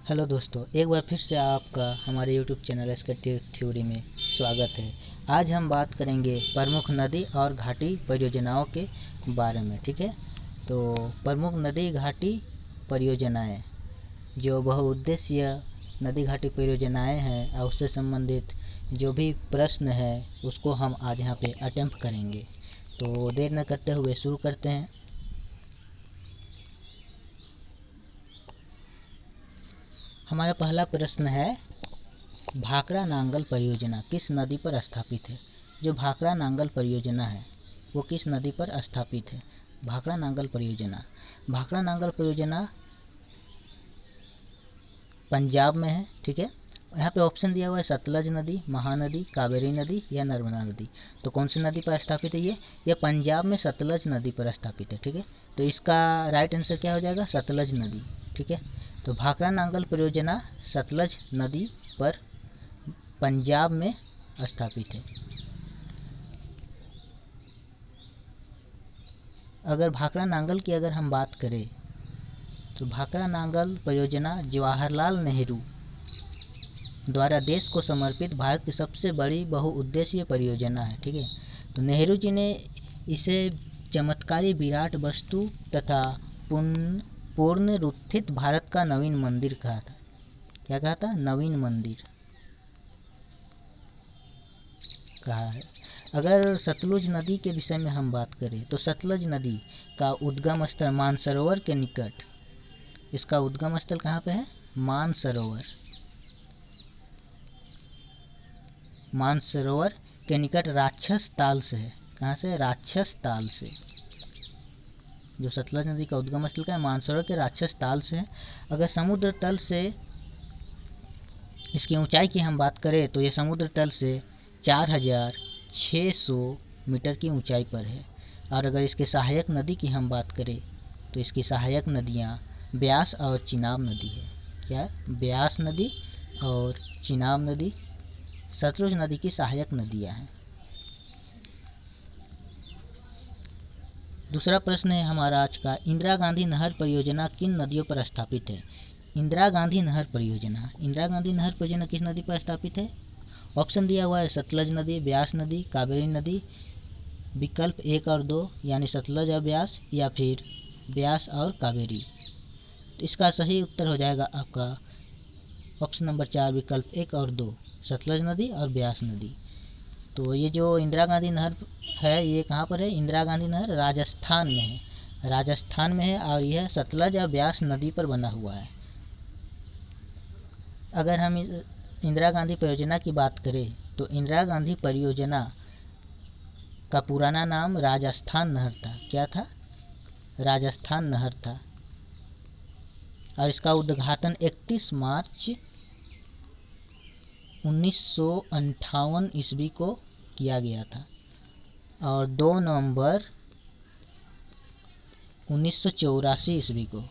Hello दोस्तों, एक बार फिर से आपका हमारे यूट्यूब चैनल एस्केटिक थ्योरी में स्वागत है। आज हम बात करेंगे प्रमुख नदी और घाटी परियोजनाओं के बारे में। ठीक है, तो प्रमुख नदी घाटी परियोजनाएं, जो बहुउद्देशीय नदी घाटी परियोजनाएं हैं और उससे संबंधित जो भी प्रश्न है उसको हम आज यहाँ पे अटेम्प्ट करेंगे। तो देर न करते हुए शुरू करते हैं। हमारा पहला प्रश्न है, भाखड़ा नांगल परियोजना किस नदी पर स्थापित है। जो भाखड़ा नांगल परियोजना है वो किस नदी पर स्थापित है। भाखड़ा नांगल परियोजना पंजाब में है। ठीक है, यहाँ पे ऑप्शन दिया हुआ है सतलज नदी, महानदी, कावेरी नदी या नर्मदा नदी। तो कौन सी नदी पर स्थापित है ये पंजाब में सतलज नदी पर स्थापित है। ठीक है, तो इसका राइट आंसर क्या हो जाएगा, सतलज नदी। ठीक है, तो भाखड़ा नांगल परियोजना सतलज नदी पर पंजाब में स्थापित है। अगर भाखड़ा नांगल की अगर हम बात करें तो भाखड़ा नांगल परियोजना जवाहरलाल नेहरू द्वारा देश को समर्पित भारत की सबसे बड़ी बहुउद्देशीय परियोजना है। ठीक है, तो नेहरू जी ने इसे चमत्कारी विराट वस्तु तथा पुनरुत्थित भारत का नवीन मंदिर कहा था। क्या कहा था, नवीन मंदिर कहा है। अगर सतलुज नदी के विषय में हम बात करें तो सतलुज नदी का उद्गम स्थल मानसरोवर के निकट, इसका उद्गम स्थल कहाँ पे है, मानसरोवर के निकट राक्षस ताल से है। कहाँ से, राक्षस ताल से। जो सतलज नदी का उद्गम स्थल का है मानसरोवर के राक्षस ताल से है। अगर समुद्र तल से इसकी ऊंचाई की हम बात करें तो ये समुद्र तल से 4600 मीटर की ऊंचाई पर है। और अगर इसके सहायक नदी की हम बात करें तो इसकी सहायक नदियाँ ब्यास और चिनाब नदी है। क्या, ब्यास नदी और चिनाब नदी सतलुज नदी की सहायक नदियाँ हैं। दूसरा प्रश्न है हमारा आज का, इंदिरा गांधी नहर परियोजना किन नदियों पर स्थापित है। इंदिरा गांधी नहर परियोजना किस नदी पर स्थापित है। ऑप्शन दिया हुआ है सतलज नदी, ब्यास नदी, कावेरी नदी, विकल्प 1 और 2 यानी सतलज और ब्यास, या फिर ब्यास और कावेरी। तो इसका सही उत्तर हो जाएगा आपका ऑप्शन नंबर 4 विकल्प 1 और 2, सतलज नदी और ब्यास नदी। तो ये जो इंदिरा गांधी नहर है ये कहाँ पर है, इंदिरा गांधी नहर राजस्थान में है और यह सतलज और ब्यास नदी पर बना हुआ है। अगर हम इंदिरा गांधी परियोजना की बात करें तो इंदिरा गांधी परियोजना का पुराना नाम राजस्थान नहर था। क्या था, राजस्थान नहर था। और इसका उद्घाटन 31 मार्च 1958 ईस्वी को किया गया था और 2 नवंबर 1984 ईस्वी को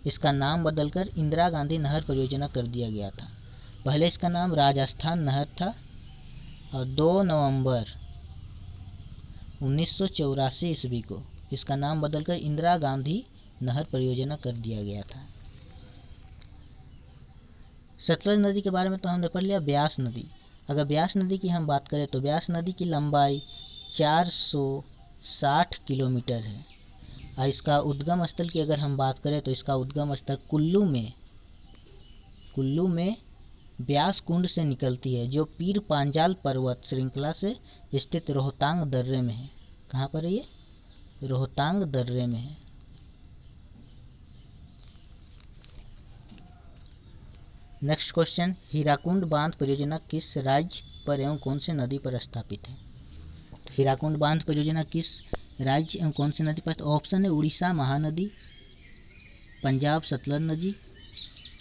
इसका नाम बदलकर इंदिरा गांधी नहर परियोजना कर दिया गया था। पहले इसका नाम राजस्थान नहर था और 2 नवंबर 1984 ईस्वी को इसका नाम बदलकर इंदिरा गांधी नहर परियोजना कर दिया गया था। सतलज नदी के बारे में तो हमने पढ़ लिया। ब्यास नदी, अगर ब्यास नदी की हम बात करें तो ब्यास नदी की लंबाई 460 किलोमीटर है और इसका उद्गम स्थल की अगर हम बात करें तो इसका उद्गम स्थल कुल्लू में ब्यास कुंड से निकलती है, जो पीर पांजाल पर्वत श्रृंखला से स्थित रोहतांग दर्रे में है। कहाँ पर है ये, रोहतांग दर्रे में है। नेक्स्ट क्वेश्चन, हीराकुंड बांध परियोजना किस राज्य पर एवं कौन सी नदी पर स्थापित है। तो हीराकुंड बांध परियोजना किस राज्य एवं कौन सी नदी पर, ऑप्शन है उड़ीसा महानदी, पंजाब सतलज नदी,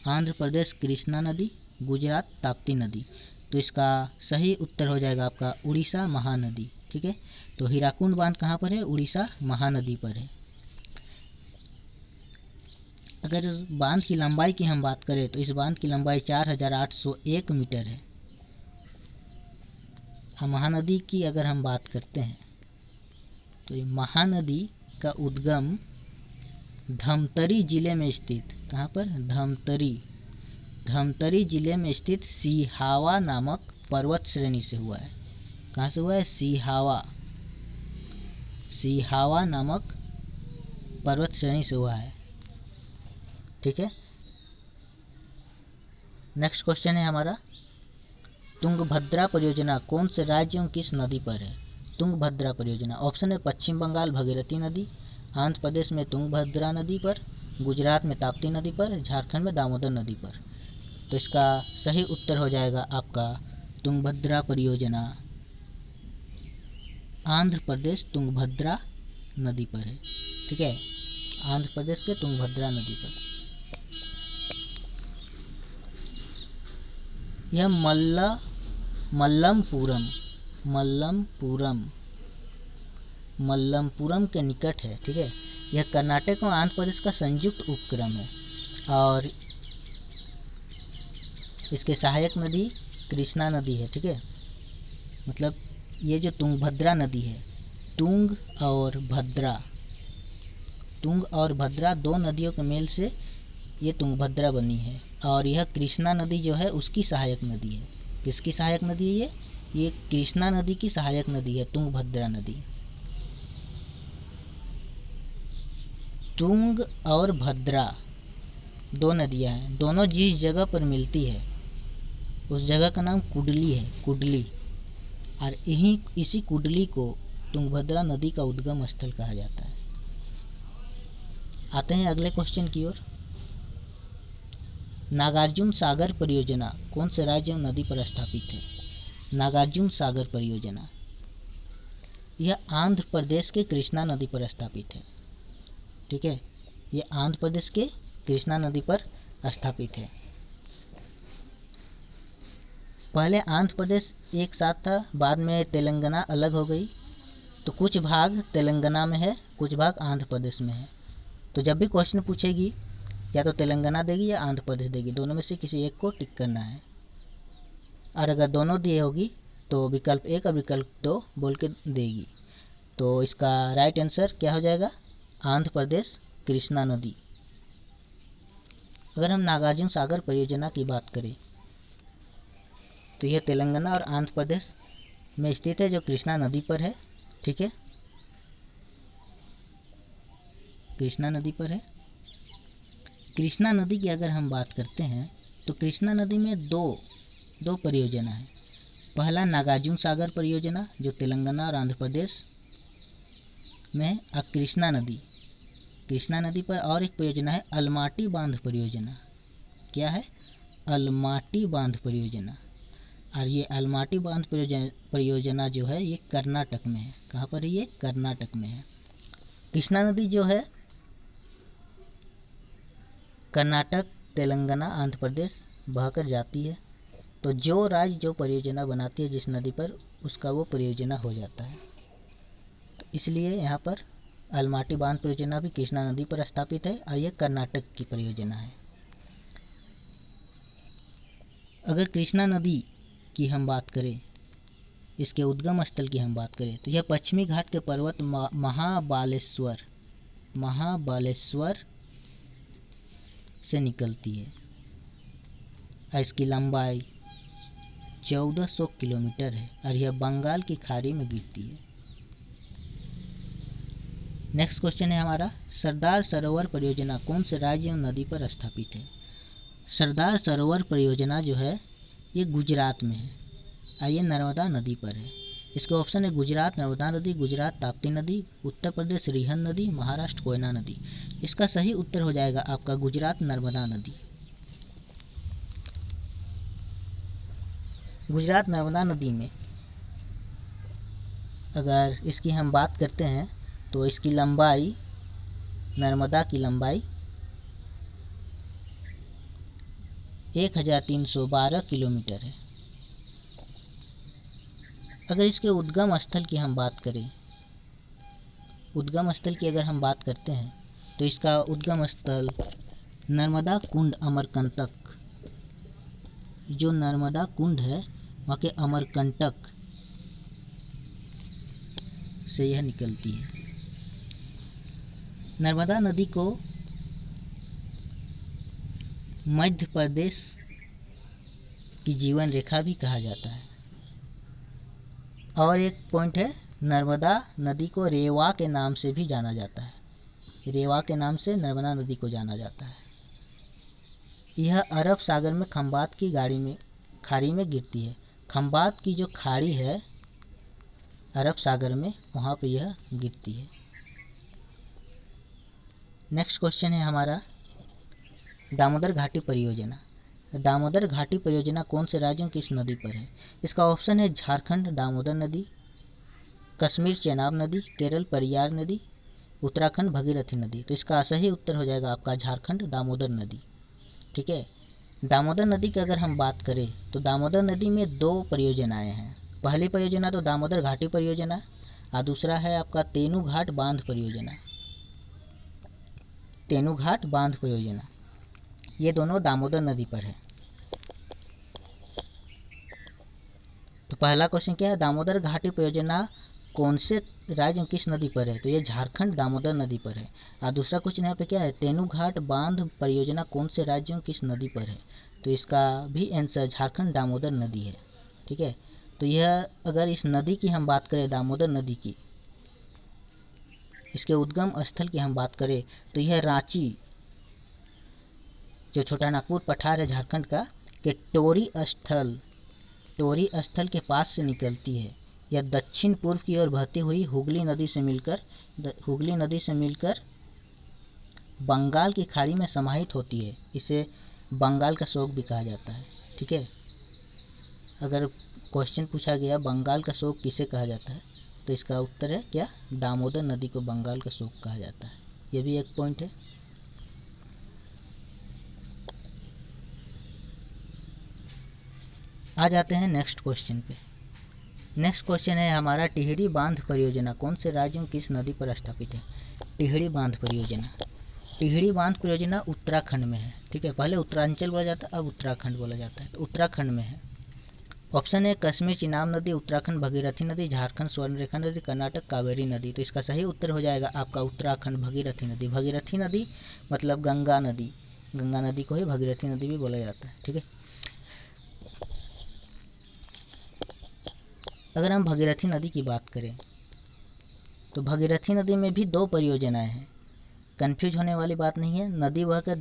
आंध्र प्रदेश कृष्णा नदी, गुजरात ताप्ती नदी। तो इसका सही उत्तर हो जाएगा आपका उड़ीसा महानदी। ठीक है, तो हीराकुंड बांध कहाँ पर है, उड़ीसा महानदी पर है। अगर बांध की लंबाई की हम बात करें तो इस बांध की लंबाई 4801 मीटर है। महानदी की अगर हम बात करते हैं तो ये महानदी का उद्गम धमतरी जिले में स्थित, कहाँ पर, धमतरी धमतरी जिले में स्थित सिहावा नामक पर्वत श्रेणी से हुआ है। कहाँ से हुआ है? सिहावा नामक पर्वत श्रेणी से हुआ है। ठीक है। नेक्स्ट क्वेश्चन है हमारा, तुंगभद्रा परियोजना कौन से राज्य एवं किस नदी पर है? तुंगभद्रा परियोजना, ऑप्शन है पश्चिम बंगाल भागीरथी नदी, आंध्र प्रदेश में तुंगभद्रा नदी पर, गुजरात में ताप्ती नदी पर, झारखंड में दामोदर नदी पर। तो इसका सही उत्तर हो जाएगा आपका तुंगभद्रा परियोजना आंध्र प्रदेश तुंगभद्रा नदी पर है। ठीक है, आंध्र प्रदेश के तुंगभद्रा नदी पर। यह मल्लमपुरम के निकट है। ठीक है, यह कर्नाटक और आंध्र प्रदेश का संयुक्त उपक्रम है और इसके सहायक नदी कृष्णा नदी है। ठीक है, मतलब ये जो तुंगभद्रा नदी है, तुंग और भद्रा दो नदियों के मेल से ये तुंगभद्रा बनी है और यह कृष्णा नदी जो है उसकी सहायक नदी है। किसकी सहायक नदी है? ये कृष्णा नदी की सहायक नदी है तुंगभद्रा नदी। तुंग और भद्रा दो नदियां हैं, दोनों जिस जगह पर मिलती है उस जगह का नाम कुडली है, कुडली। और इसी कुडली को तुंगभद्रा नदी का उद्गम स्थल कहा जाता है। आते हैं अगले क्वेश्चन की ओर। नागार्जुन सागर परियोजना कौन से राज्य और नदी पर स्थापित है? नागार्जुन सागर परियोजना यह आंध्र प्रदेश के कृष्णा नदी पर स्थापित है। ठीक है, यह आंध्र प्रदेश के कृष्णा नदी पर स्थापित है। पहले आंध्र प्रदेश एक साथ था, बाद में तेलंगाना अलग हो गई, तो कुछ भाग तेलंगाना में है, कुछ भाग आंध्र प्रदेश में है। तो जब भी क्वेश्चन पूछेगी या तो तेलंगाना देगी या आंध्र प्रदेश देगी, दोनों में से किसी एक को टिक करना है। और अगर दोनों दिए होगी तो विकल्प एक और विकल्प दो बोल के देगी। तो इसका राइट आंसर क्या हो जाएगा? आंध्र प्रदेश कृष्णा नदी। अगर हम नागार्जुन सागर परियोजना की बात करें तो यह तेलंगाना और आंध्र प्रदेश में स्थित है, जो कृष्णा नदी पर है। ठीक है, कृष्णा नदी पर है। कृष्णा नदी की अगर हम बात करते हैं तो कृष्णा नदी में दो परियोजना है। पहला नागार्जुन सागर परियोजना जो तेलंगाना और आंध्र प्रदेश में, और कृष्णा नदी पर और एक परियोजना है अलमाटी बांध परियोजना। क्या है? अलमाटी बांध परियोजना। और ये अलमाटी बांध परियोजना जो है ये कर्नाटक में है। कहाँ पर है ये? कर्नाटक में है। कृष्णा नदी जो है कर्नाटक, तेलंगाना, आंध्र प्रदेश बहकर जाती है। तो जो राज्य जो परियोजना बनाती है जिस नदी पर, उसका वो परियोजना हो जाता है। तो इसलिए यहाँ पर अलमाटी बांध परियोजना भी कृष्णा नदी पर स्थापित है और यह कर्नाटक की परियोजना है। अगर कृष्णा नदी की हम बात करें, इसके उद्गम स्थल की हम बात करें, तो यह पश्चिमी घाट के पर्वत महाबालेश्वर से निकलती है और इसकी लंबाई 1400 किलोमीटर है और यह बंगाल की खाड़ी में गिरती है। नेक्स्ट क्वेश्चन है हमारा, सरदार सरोवर परियोजना कौन से राज्य और नदी पर स्थापित है? सरदार सरोवर परियोजना जो है ये गुजरात में है और ये नर्मदा नदी पर है। इसके ऑप्शन है गुजरात नर्मदा नदी, गुजरात ताप्ती नदी, उत्तर प्रदेश रिहन नदी, महाराष्ट्र कोयना नदी। इसका सही उत्तर हो जाएगा आपका गुजरात नर्मदा नदी। गुजरात नर्मदा नदी में अगर इसकी हम बात करते हैं तो इसकी लंबाई, नर्मदा की लंबाई 1312 किलोमीटर है। अगर इसके उद्गम स्थल की हम बात करें, उद्गम स्थल की अगर हम बात करते हैं तो इसका उद्गम स्थल नर्मदा कुंड अमरकंटक, जो नर्मदा कुंड है वहाँ के अमरकंटक से यह निकलती है। नर्मदा नदी को मध्य प्रदेश की जीवन रेखा भी कहा जाता है। और एक पॉइंट है, नर्मदा नदी को रेवा के नाम से भी जाना जाता है। रेवा के नाम से नर्मदा नदी को जाना जाता है। यह अरब सागर में खंबात की खाड़ी में गिरती है। खंबात की जो खाड़ी है अरब सागर में, वहाँ पे यह गिरती है। नेक्स्ट क्वेश्चन है हमारा, दामोदर घाटी परियोजना। दामोदर घाटी परियोजना कौन से राज्यों की इस नदी पर है? इसका ऑप्शन है झारखंड दामोदर नदी, कश्मीर चेनाब नदी, केरल परियार नदी, उत्तराखंड भगीरथी नदी। तो इसका सही उत्तर हो जाएगा आपका झारखंड दामोदर नदी। ठीक है, दामोदर नदी की अगर हम बात करें तो दामोदर नदी में 2 परियोजनाएं हैं। पहली परियोजना तो दामोदर घाटी परियोजना और दूसरा है आपका तेनू घाट बांध परियोजना। तेनू घाट बांध परियोजना, ये दोनों दामोदर नदी पर है। तो पहला क्वेश्चन क्या है, दामोदर घाटी परियोजना कौन से राज्य किस नदी पर है? तो ये झारखंड दामोदर नदी पर है। और दूसरा क्वेश्चन यहाँ पे क्या है, तेनू घाट बांध परियोजना कौन से राज्यों किस नदी पर है? तो इसका भी आंसर झारखंड दामोदर नदी है। ठीक है, तो यह अगर इस नदी की हम बात करें, दामोदर नदी की, इसके उद्गम स्थल की हम बात करें तो यह रांची, जो छोटा नागपुर पठार है झारखंड का, के टोरी स्थल के पास से निकलती है। यह दक्षिण पूर्व की ओर बहती हुई हुगली नदी से मिलकर बंगाल की खाड़ी में समाहित होती है। इसे बंगाल का शोक भी कहा जाता है। ठीक है, अगर क्वेश्चन पूछा गया बंगाल का शोक किसे कहा जाता है, तो इसका उत्तर है क्या, दामोदर नदी को बंगाल का शोक कहा जाता है। यह भी एक पॉइंट है। आ जाते हैं नेक्स्ट क्वेश्चन पे। नेक्स्ट क्वेश्चन है हमारा, टिहरी बांध परियोजना कौन से राज्यों की इस नदी पर स्थापित है? टिहरी बांध परियोजना उत्तराखंड में है। ठीक है, पहले उत्तरांचल बोला जाता, अब उत्तराखंड बोला जाता है। तो उत्तराखंड में है। ऑप्शन है कश्मीर चिनाब नदी, उत्तराखंड भगीरथी नदी, झारखंड स्वर्णरेखा नदी, कर्नाटक कावेरी नदी। तो इसका सही उत्तर हो जाएगा आपका उत्तराखंड भगीरथी नदी। भगीरथी नदी मतलब गंगा नदी, गंगा नदी को ही भगीरथी नदी भी बोला जाता है। ठीक है, अगर हम भगीरथी नदी की बात करें तो भगीरथी नदी में भी 2 परियोजनाएं हैं। कंफ्यूज होने वाली बात नहीं है। नदी बहकर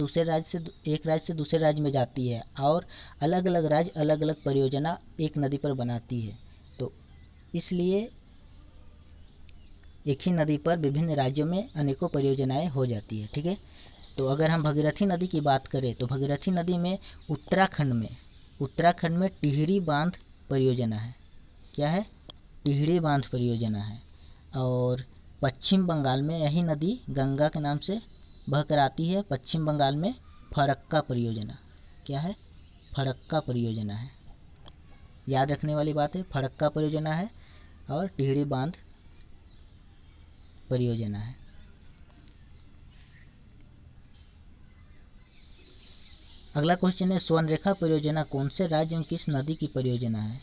एक राज्य से दूसरे राज्य में जाती है और अलग अलग राज्य अलग अलग परियोजना एक नदी पर बनाती है। तो इसलिए एक ही नदी पर विभिन्न राज्यों में अनेकों परियोजनाएं हो जाती है। ठीक है, तो अगर हम भगीरथी नदी की बात करें तो भगीरथी नदी में उत्तराखंड में टिहरी बांध परियोजना है। क्या है? टिहरी बांध परियोजना है। और पश्चिम बंगाल में यही नदी गंगा के नाम से बहकर आती है। पश्चिम बंगाल में फरक्का परियोजना, क्या है? फरक्का परियोजना है। याद रखने वाली बात है, फरक्का परियोजना है और टिहरी बांध परियोजना है। अगला क्वेश्चन है, स्वर्णरेखा परियोजना कौन से राज्य की किस नदी की परियोजना है?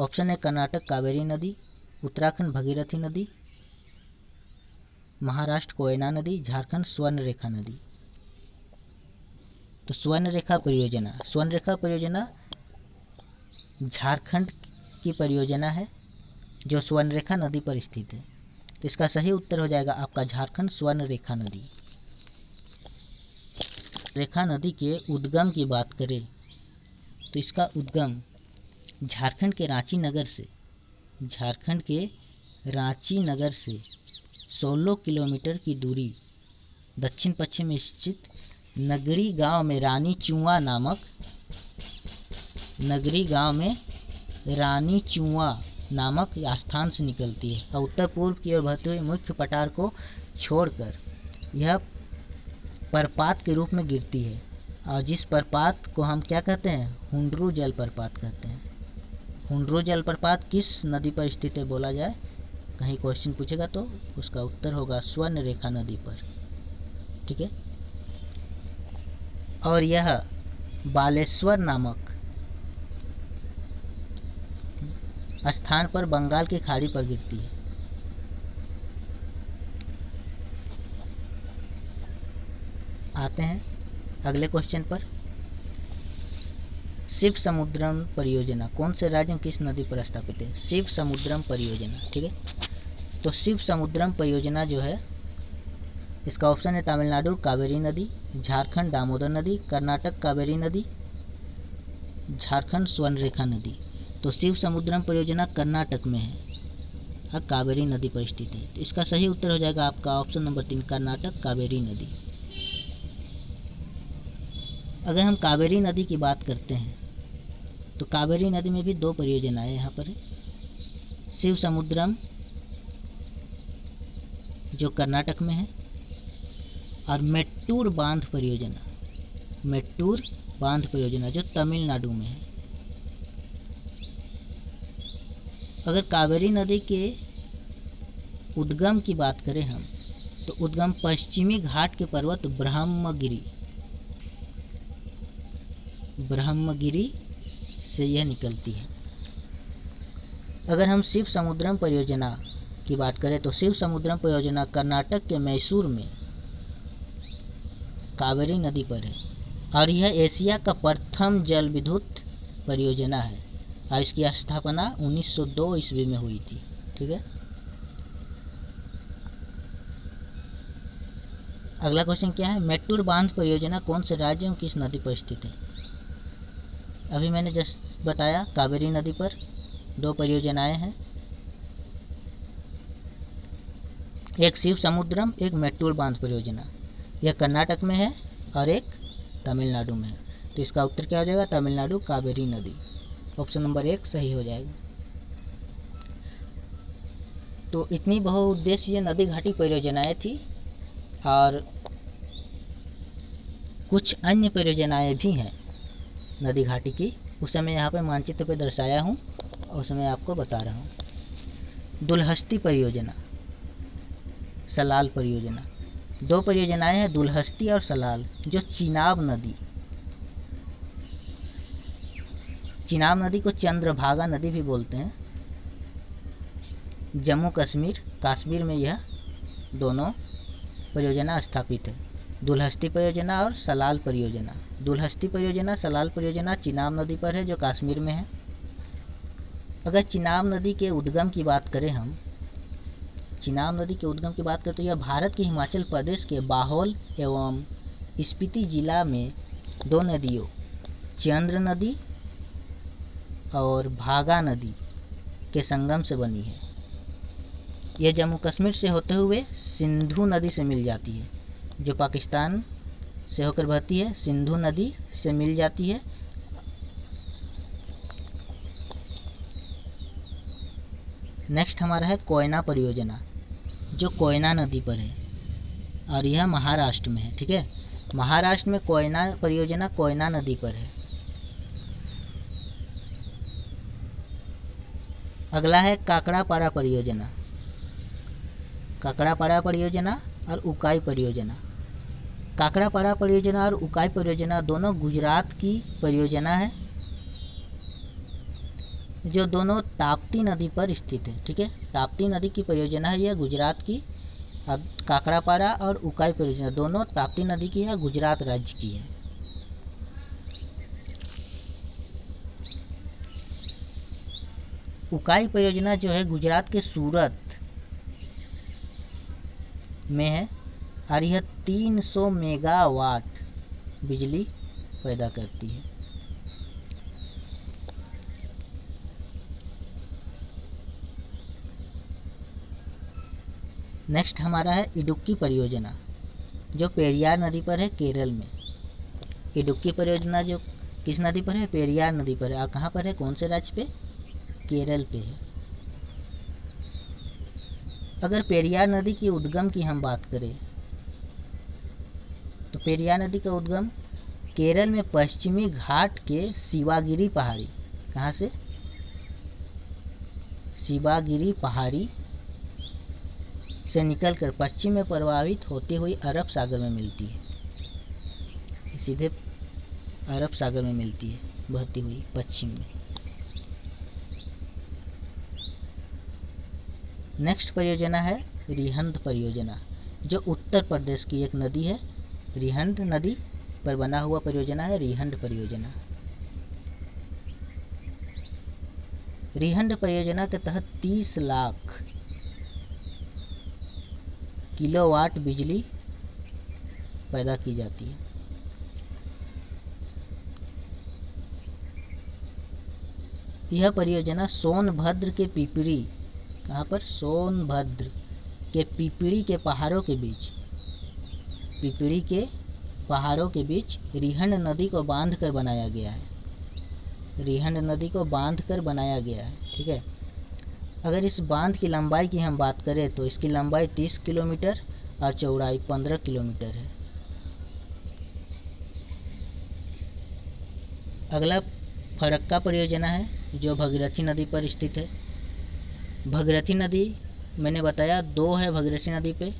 ऑप्शन है कर्नाटक कावेरी नदी, उत्तराखंड भगीरथी नदी, महाराष्ट्र कोयना नदी, झारखंड स्वर्णरेखा नदी। तो स्वर्णरेखा परियोजना झारखंड की परियोजना है जो स्वर्णरेखा नदी पर स्थित है। तो इसका सही उत्तर हो जाएगा आपका झारखंड स्वर्णरेखा नदी। रेखा नदी के उद्गम की बात करें तो इसका उद्गम झारखंड के रांची नगर से 16 किलोमीटर की दूरी दक्षिण पश्चिम में स्थित नगरी गांव में रानी चुआ नामक स्थान से निकलती है और उत्तर पूर्व की ओर बहते हुए मुख्य पठार को छोड़कर यह प्रपात के रूप में गिरती है। और जिस प्रपात को हम क्या कहते हैं? हुंडरू जलप्रपात कहते हैं। हुंडरू जलप्रपात किस नदी पर स्थित है बोला जाए, कहीं क्वेश्चन पूछेगा तो उसका उत्तर होगा स्वर्णरेखा नदी पर। ठीक है, और यह बालेश्वर नामक स्थान पर बंगाल की खाड़ी पर गिरती है। आते हैं अगले क्वेश्चन पर। शिव समुद्रम परियोजना कौन से राज्य में किस नदी पर स्थापित है? शिव समुद्रम परियोजना, ठीक है। तो शिव समुद्रम परियोजना जो है, इसका ऑप्शन है तमिलनाडु कावेरी नदी, झारखंड दामोदर नदी, कर्नाटक कावेरी नदी, झारखंड स्वर्णरेखा नदी। तो शिव समुद्रम परियोजना कर्नाटक में है और कावेरी नदी पर स्थित है। तो इसका सही उत्तर हो जाएगा आपका ऑप्शन नंबर 3, कर्नाटक कावेरी नदी। अगर हम कावेरी नदी की बात करते हैं तो कावेरी नदी में भी 2 परियोजनाएं यहाँ पर है। शिव समुद्रम जो कर्नाटक में है और मेट्टूर बांध परियोजना, मेट्टूर बांध परियोजना जो तमिलनाडु में है। अगर कावेरी नदी के उद्गम की बात करें हम, तो उद्गम पश्चिमी घाट के पर्वत ब्रह्मगिरी से यह निकलती है। अगर हम शिव समुद्रम परियोजना की बात करें तो शिव समुद्रम परियोजना कर्नाटक के मैसूर में कावेरी नदी पर है और यह एशिया का प्रथम जल विद्युत परियोजना है और इसकी स्थापना 1902 ईस्वी में हुई थी, ठीक है। अगला क्वेश्चन क्या है? मेट्टूर बांध परियोजना कौन से राज्य में किस नदी पर स्थित है? अभी मैंने जस्ट बताया कावेरी नदी पर 2 परियोजनाएं हैं, एक शिव समुद्रम, एक मेट्टूर बांध परियोजना। यह कर्नाटक में है और एक तमिलनाडु में है। तो इसका उत्तर क्या हो जाएगा? तमिलनाडु कावेरी नदी। ऑप्शन नंबर 1 सही हो जाएगा। तो इतनी बहुउद्देशीय नदी घाटी परियोजनाएं थी और कुछ अन्य परियोजनाएं भी हैं नदी घाटी की, उसे मैं यहाँ पे मानचित्र पे दर्शाया हूँ और उसे मैं आपको बता रहा हूँ। दुलहस्ती परियोजना, सलाल परियोजना, 2 परियोजनाएं हैं, दुलहस्ती और सलाल, जो चिनाब नदी को चंद्रभागा नदी भी बोलते हैं। जम्मू कश्मीर में यह दोनों परियोजना स्थापित है, दुलहस्ती परियोजना और सलाल परियोजना। दुलहस्ती परियोजना, सलाल परियोजना चिनाब नदी पर है जो कश्मीर में है। अगर चिनाब नदी के उद्गम की बात करें हम, चिनाब नदी के उद्गम की बात करें तो यह भारत के हिमाचल प्रदेश के बाहोल एवं स्पीति जिला में 2 नदियों चंद्र नदी और भागा नदी के संगम से बनी है। यह जम्मू कश्मीर से होते हुए सिंधु नदी से मिल जाती है, जो पाकिस्तान से होकर बहती है, सिंधु नदी से मिल जाती है। नेक्स्ट हमारा है कोयना परियोजना, जो कोयना नदी पर है और यह महाराष्ट्र में है, ठीक है। महाराष्ट्र में कोयना परियोजना कोयना नदी पर है। अगला है काकड़ापाड़ा परियोजना, काकड़ापाड़ा परियोजना और उकाई परियोजना। काकड़ापाड़ा परियोजना और उकाई परियोजना दोनों गुजरात की परियोजना है, जो दोनों ताप्ती नदी पर स्थित है, ठीक है। ताप्ती नदी की परियोजना है यह गुजरात की, और काकड़ापाड़ा और उकाई परियोजना दोनों ताप्ती नदी की है, गुजरात राज्य की है। उकाई परियोजना जो है गुजरात के सूरत में है और यह 300 मेगावाट बिजली पैदा करती है। नेक्स्ट हमारा है इडुक्की परियोजना, जो पेरियार नदी पर है केरल में। इडुक्की परियोजना जो किस नदी पर है? पेरियार नदी पर है। और कहाँ पर है? कौन से राज्य पे? केरल पे है। अगर पेरियार नदी की उद्गम की हम बात करें तो पेरियार नदी का उद्गम केरल में पश्चिमी घाट के शिवागिरी पहाड़ी, कहाँ से? शिवागिरी पहाड़ी से निकलकर पश्चिम में प्रवाहित होते हुए अरब सागर में मिलती है, सीधे अरब सागर में मिलती है बहती हुई पश्चिम में। नेक्स्ट परियोजना है रिहंद परियोजना, जो उत्तर प्रदेश की एक नदी है। रिहंद नदी पर बना हुआ परियोजना है रिहंद परियोजना। रिहंड परियोजना के तहत 30 लाख किलोवाट बिजली पैदा की जाती है। यह परियोजना सोनभद्र के पिपरी, कहाँ पर? सोनभद्र के पिपरी के पहाड़ों के बीच, पिपरी के पहाड़ों के बीच रिहंड नदी को बांध कर बनाया गया है। रिहंड नदी को बांध कर बनाया गया है, ठीक है। अगर इस बांध की लंबाई की हम बात करें तो इसकी लंबाई 30 किलोमीटर और चौड़ाई 15 किलोमीटर है। अगला फरक्का परियोजना है जो भगीरथी नदी पर स्थित है। भगीरथी नदी मैंने बताया 2 है भगीरथी नदी पे,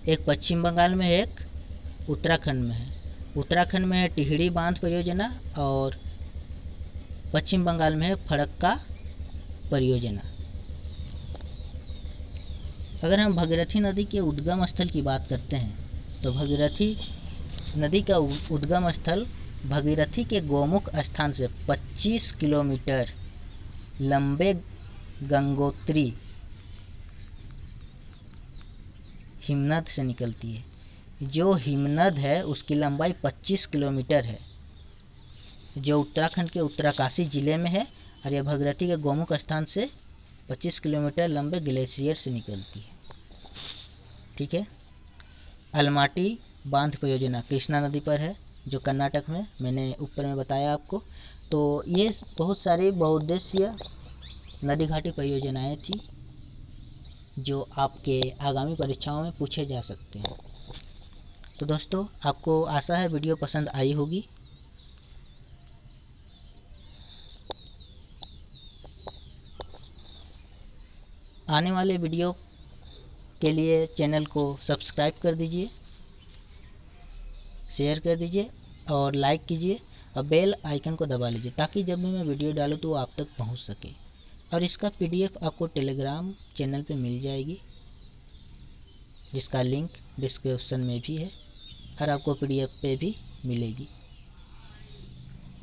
एक पश्चिम बंगाल में है, एक उत्तराखंड में है। उत्तराखंड में है टिहरी बांध परियोजना और पश्चिम बंगाल में है फरक्का परियोजना। अगर हम भगीरथी नदी के उद्गम स्थल की बात करते हैं तो भगीरथी नदी का उद्गम स्थल भगीरथी के गोमुख स्थान से 25 किलोमीटर लंबे गंगोत्री हिमनद से निकलती है। जो हिमनद है उसकी लंबाई 25 किलोमीटर है, जो उत्तराखंड के उत्तरकाशी जिले में है, और यह भगीरथी के गोमुख स्थान से 25 किलोमीटर लंबे ग्लेशियर से निकलती है, ठीक है। अलमाटी बांध परियोजना कृष्णा नदी पर है जो कर्नाटक में, मैंने ऊपर में बताया आपको। तो ये बहुत सारी बहुउद्देशीय नदी घाटी परियोजनाएं थी जो आपके आगामी परीक्षाओं में पूछे जा सकते हैं। तो दोस्तों, आपको आशा है वीडियो पसंद आई होगी। आने वाले वीडियो के लिए चैनल को सब्सक्राइब कर दीजिए, शेयर कर दीजिए और लाइक कीजिए और बेल आइकन को दबा लीजिए ताकि जब भी मैं वीडियो डालूँ तो वो आप तक पहुंच सके। और इसका पीडीएफ आपको टेलीग्राम चैनल पे मिल जाएगी जिसका लिंक डिस्क्रिप्शन में भी है और आपको पीडीएफ पे भी मिलेगी।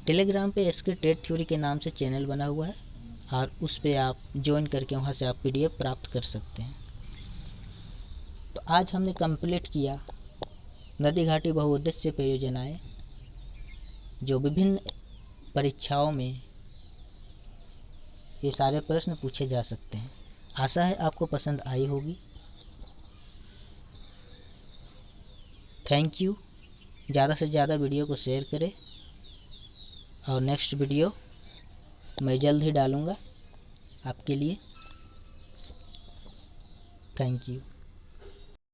टेलीग्राम पे एसके टेट थ्योरी के नाम से चैनल बना हुआ है और उस पे आप ज्वाइन करके वहाँ से आप पीडीएफ प्राप्त कर सकते हैं। तो आज हमने कंप्लीट किया नदी घाटी बहुउद्देश्य परियोजनाएं जो विभिन्न परीक्षाओं में ये सारे प्रश्न पूछे जा सकते हैं। आशा है आपको पसंद आई होगी। Thank you. ज़्यादा से ज़्यादा वीडियो को शेयर करें और नेक्स्ट वीडियो मैं जल्द ही डालूँगा आपके लिए। Thank you.